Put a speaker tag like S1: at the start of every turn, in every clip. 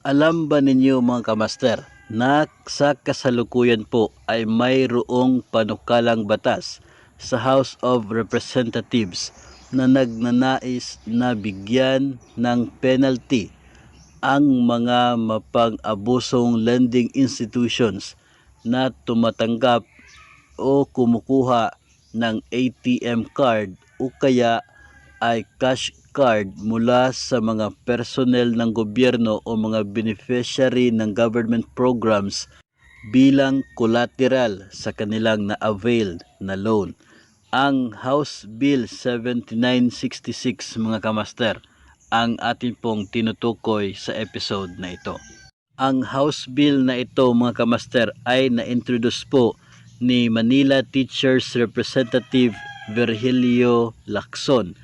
S1: Alam ba ninyo mga kamaster na sa kasalukuyan po ay mayroong panukalang batas sa House of Representatives na nagnanais na bigyan ng penalty ang mga mapang-abusong lending institutions na tumatanggap o kumukuha ng ATM card o kaya ay cash card mula sa mga personnel ng gobyerno o mga beneficiary ng government programs bilang collateral sa kanilang na-avail na loan. Ang House Bill 7966 mga kamaster ang atin pong tinutukoy sa episode na ito. Ang House Bill na ito mga kamaster ay na-introduce po ni Manila Teachers Representative Virgilio Lacson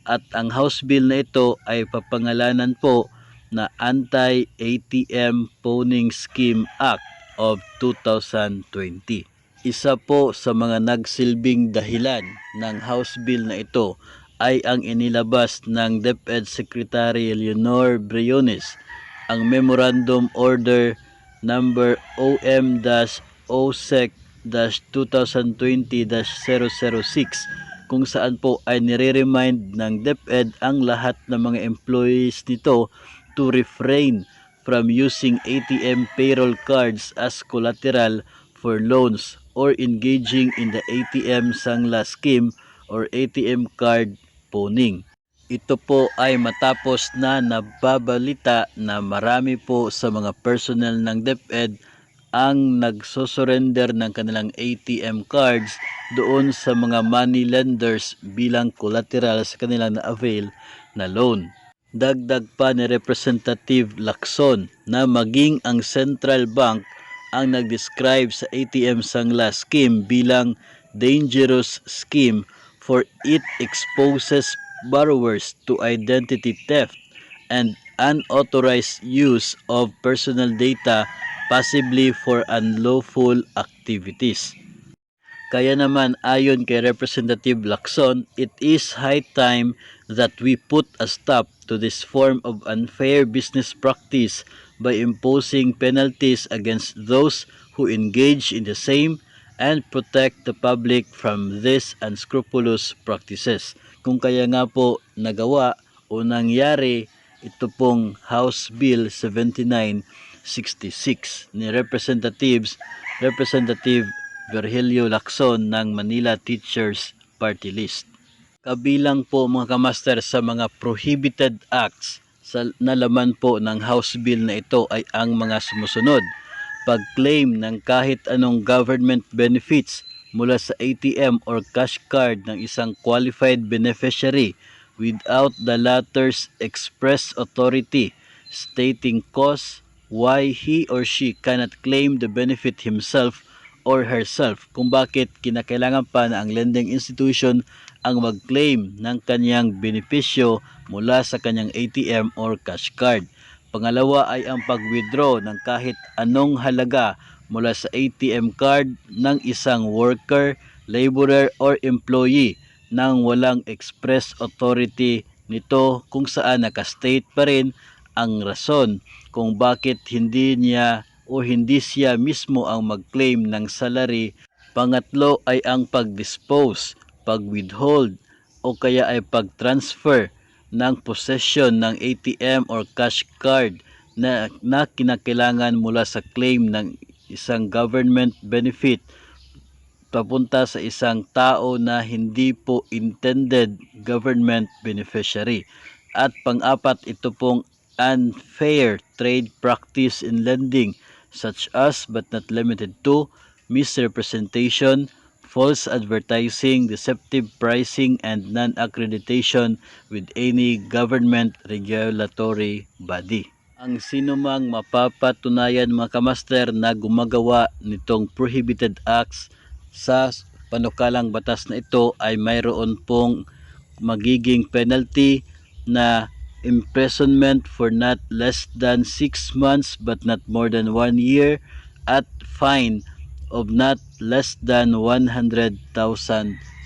S1: at ang House Bill na ito ay papangalanan po na Anti-ATM Pawning Scheme Act of 2020. Isa po sa mga nagsilbing dahilan ng House Bill na ito ay ang inilabas ng DepEd Secretary Leonor Briones, ang Memorandum Order number OM-OSEC-2020-006 kung saan po ay nire-remind ng DepEd ang lahat ng mga employees nito to refrain from using ATM payroll cards as collateral for loans or engaging in the ATM Sangla scheme or ATM card pawning. Ito po ay matapos na nababalita na marami po sa mga personnel ng DepEd ang nagsosurrender ng kanilang ATM cards doon sa mga money lenders bilang collateral sa kanilang na-avail na loan. Dagdag pa ni Representative Lacson na maging ang Central Bank ang nag-describe sa ATM Sangla scheme bilang dangerous scheme for it exposes borrowers to identity theft and unauthorized use of personal data possibly for unlawful activities. Kaya naman ayon kay Representative Lacson, it is high time that we put a stop to this form of unfair business practice by imposing penalties against those who engage in the same and protect the public from these unscrupulous practices. Kung kaya nga po nagawa o nangyari ito pong House Bill 7966 ni Representative Virgilio Lacson ng Manila Teachers Party List. Kabilang po mga kamaster sa mga prohibited acts na laman po ng House Bill na ito ay ang mga sumusunod. Pag-claim ng kahit anong government benefits mula sa ATM or cash card ng isang qualified beneficiary without the latter's express authority stating cause why he or she cannot claim the benefit himself or herself, kung bakit kinakailangan pa na ang lending institution ang mag-claim ng kanyang benepisyo mula sa kanyang ATM or cash card. Pangalawa ay ang pag-withdraw ng kahit anong halaga mula sa ATM card ng isang worker, laborer or employee nang walang express authority nito, kung saan nakastate pa rin ang rason kung bakit hindi siya mismo ang mag-claim ng salary. Pangatlo ay ang pag-dispose, pag-withhold o kaya ay pag-transfer ng possession ng ATM or cash card na kinakailangan mula sa claim ng isang government benefit papunta sa isang tao na hindi po intended government beneficiary. At pang-apat, ito pong unfair trade practice in lending such as but not limited to misrepresentation, false advertising, deceptive pricing, and non-accreditation with any government regulatory body. Ang sinumang mapapatunayan mga kamaster na gumagawa nitong prohibited acts sa panukalang batas na ito ay mayroon pong magiging penalty na imprisonment for not less than 6 months but not more than 1 year at fine of not less than 100,000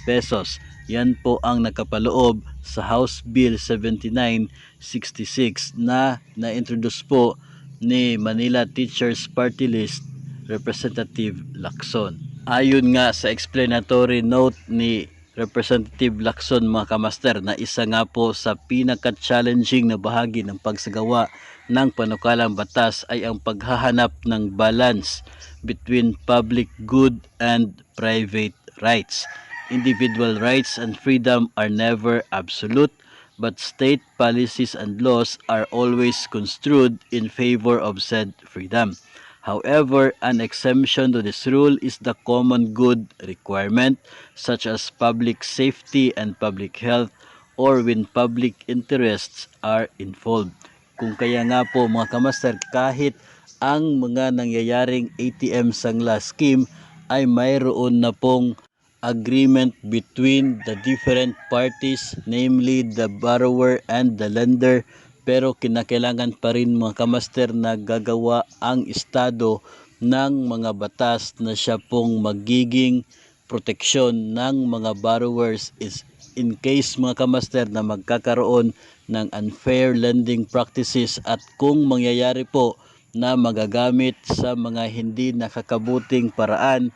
S1: pesos. Yan po ang nakapaloob sa House Bill 7966 na na-introduce po ni Manila Teachers Party List Representative Lacson. Ayon nga sa explanatory note ni Representative Lacson, mga kamaster, na isa nga po sa pinaka-challenging na bahagi ng pagsagawa ng panukalang batas ay ang paghahanap ng balance between public good and private rights. Individual rights and freedom are never absolute, but state policies and laws are always construed in favor of said freedom. However, an exemption to this rule is the common good requirement, such as public safety and public health, or when public interests are involved. Kung kaya nga po, mga kamaster, kahit ang mga nangyayaring ATM Sangla scheme ay mayroon na pong agreement between the different parties, namely the borrower and the lender, pero kinakailangan pa rin, mga kamaster, na gagawa ang Estado ng mga batas na siya pong magiging proteksyon ng mga borrowers is in case, mga kamaster, na magkakaroon ng unfair lending practices at kung mangyayari po na magagamit sa mga hindi nakakabuting paraan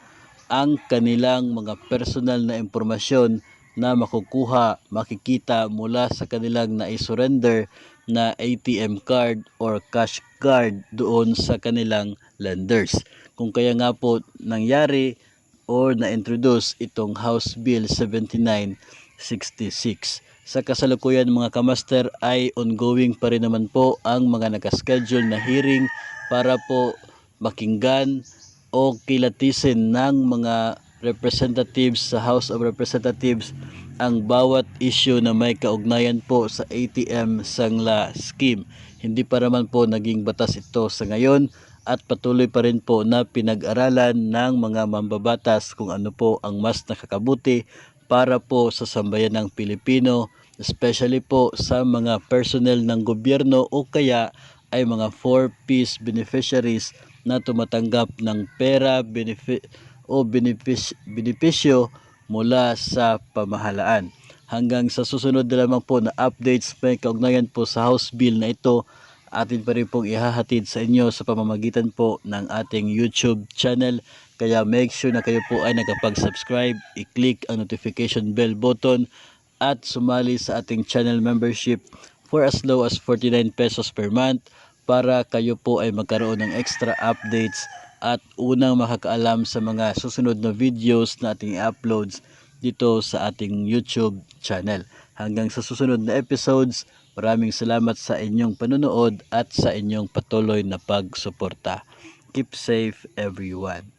S1: ang kanilang mga personal na impormasyon na makikita mula sa kanilang na-surrender na ATM card or cash card doon sa kanilang lenders. Kung kaya nga po nangyari or na-introduce itong House Bill 7966. Sa kasalukuyan, mga kamaster, ay ongoing pa rin naman po ang mga nakaschedule na hearing para po makinggan o kilatisin ng mga representatives sa House of Representatives ang bawat issue na may kaugnayan po sa ATM Sangla scheme. Hindi pa naman po naging batas ito sa ngayon at patuloy pa rin po na pinag-aralan ng mga mambabatas kung ano po ang mas nakakabuti para po sa sambayan ng Pilipino, especially po sa mga personnel ng gobyerno o kaya ay mga 4Ps beneficiaries na tumatanggap ng pera, benepisyo mula sa pamahalaan. Hanggang sa susunod na lamang po na updates may kaugnayan po sa House Bill na ito, atin pa rin pong ihahatid sa inyo sa pamamagitan po ng ating YouTube channel. Kaya make sure na kayo po ay nakapag-subscribe, i-click ang notification bell button at sumali sa ating channel membership for as low as 49 pesos per month para kayo po ay magkaroon ng extra updates at unang makakaalam sa mga susunod na videos na ating uploads dito sa ating YouTube channel. Hanggang sa susunod na episodes, maraming salamat sa inyong panonood at sa inyong patuloy na pagsuporta. Keep safe everyone.